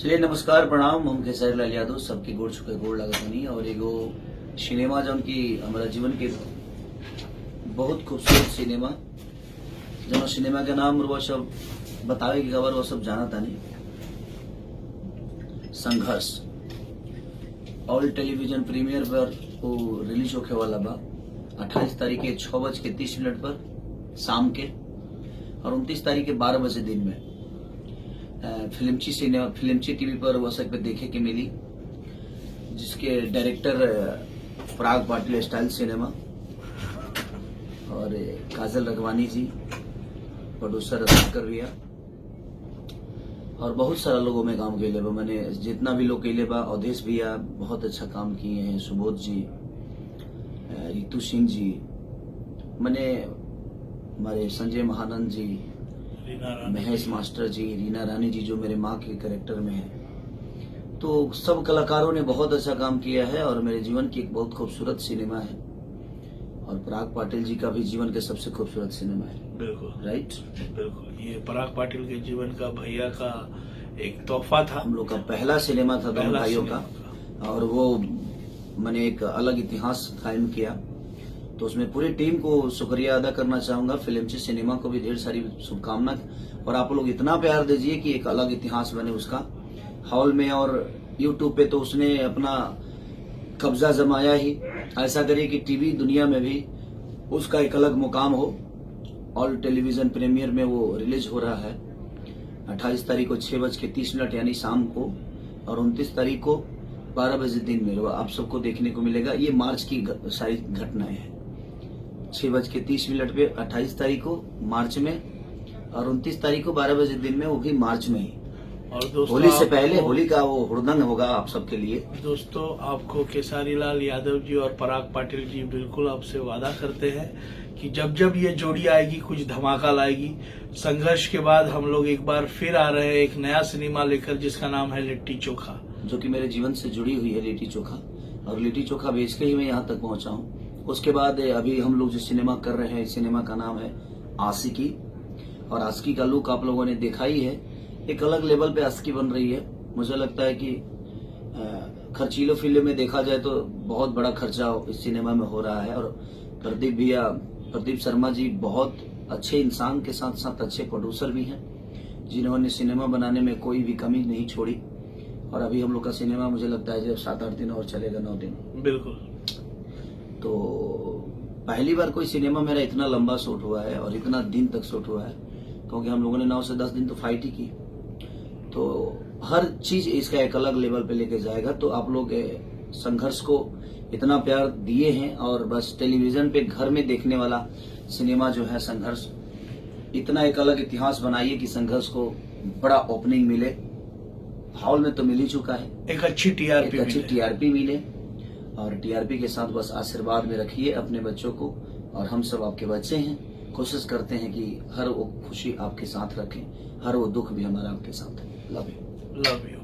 चलिए नमस्कार प्रणाम। हम खेसारी लाल यादव सबके गोड़ छुके गोड़ लागत नहीं और एगो सिनेमा जौन की हमारा जीवन के बहुत खूबसूरत सिनेमा जौन सिनेमा के नाम वो सब बतावे की खबर वो सब जाना था नहीं। संघर्ष ऑल टेलीविजन प्रीमियर पर वो रिलीज होके वाला बा 28 तारीख के 6:30 पर शाम के और 29 तारीख के 12 बजे दिन में फिल्मची टीवी पर वसक पे देखे के मिली, जिसके डायरेक्टर पराग पाटिल स्टाइल सिनेमा और काजल रघवानी जी, प्रोड्यूसर रत्नाकर भैया और बहुत सारा लोगों में काम किए बा। मैंने जितना भी लोग कैले बा, अवधेश भैया बहुत अच्छा काम किए हैं, सुबोध जी, रितु सिंह जी, मैंने हमारे संजय महानंद जी, महेश मास्टर जी, रीना रानी जी जो मेरे माँ के कैरेक्टर में है। तो सब कलाकारों ने बहुत अच्छा काम किया है और मेरे जीवन की एक बहुत खूबसूरत सिनेमा है और पराग पाटिल जी का भी जीवन के सबसे खूबसूरत सिनेमा है। बिल्कुल राइट, बिल्कुल। ये पराग पाटिल के जीवन का भैया का एक तोहफा था, हम लोग का पहला सिनेमा था दोनों भाइयों का और वो मैंने एक अलग इतिहास कायम किया। तो उसमें पूरी टीम को शुक्रिया अदा करना चाहूंगा, फिल्मची सिनेमा को भी ढेर सारी शुभकामना और आप लोग इतना प्यार दीजिए कि एक अलग इतिहास बने उसका हॉल में और यूट्यूब पे। तो उसने अपना कब्जा जमाया ही, ऐसा करिए कि टीवी दुनिया में भी उसका एक अलग मुकाम हो। ऑल टेलीविजन प्रीमियर में वो रिलीज हो रहा है 28 तारीख को 6:30 यानी शाम को और 29 तारीख को 12 बजे दिन में आप सबको देखने को मिलेगा। ये मार्च की सारी घटनाएं हैं। 6:30 पे 28 तारीख को मार्च में और 29 तारीख को 12 बजे दिन में, वो भी मार्च में ही। और दोस्तों होली से पहले होली का वो हुड़दंग होगा आप सबके लिए। दोस्तों आपको खेसारी लाल यादव जी और पराग पाटिल जी बिल्कुल आपसे वादा करते हैं कि जब जब ये जोड़ी आएगी कुछ धमाका लाएगी। संघर्ष के बाद हम लोग एक बार फिर आ रहे हैं एक नया सिनेमा लेकर जिसका नाम है लिट्टी चोखा, जो कि मेरे जीवन से जुड़ी हुई है लिट्टी चोखा। और लिट्टी चोखा बेच के ही मैं यहाँ तक पहुंचा हूँ। उसके बाद अभी हम लोग जो सिनेमा कर रहे हैं, इस सिनेमा का नाम है आशिकी और आशिकी का लुक आप लोगों ने देखा ही है। एक अलग लेवल पे आशिकी बन रही है। मुझे लगता है कि खर्चीलो फिल्म में देखा जाए तो बहुत बड़ा खर्चा इस सिनेमा में हो रहा है और प्रदीप शर्मा जी बहुत अच्छे इंसान के साथ साथ अच्छे प्रोड्यूसर भी हैं, जिन्होंने सिनेमा बनाने में कोई भी कमी नहीं छोड़ी। और अभी हम लोग का सिनेमा मुझे लगता है जब 7-8 दिन और चलेगा, 9 दिन। बिल्कुल। तो पहली बार कोई सिनेमा मेरा इतना लंबा शूट हुआ है और इतना दिन तक शूट हुआ है, क्योंकि हम लोगों ने 9 से 10 दिन तो फाइट ही की। तो हर चीज इसका एक अलग लेवल पे लेके जाएगा। तो आप लोग संघर्ष को इतना प्यार दिए हैं और बस टेलीविजन पे घर में देखने वाला सिनेमा जो है संघर्ष, इतना एक अलग इतिहास बनाइए कि संघर्ष को बड़ा ओपनिंग मिले। हॉल में तो मिल ही चुका है, एक अच्छी टीआरपी मिले और टीआरपी के साथ बस आशीर्वाद में रखिए अपने बच्चों को। और हम सब आपके बच्चे हैं, कोशिश करते हैं कि हर वो खुशी आपके साथ रखें, हर वो दुख भी हमारा आपके साथ है। Love you.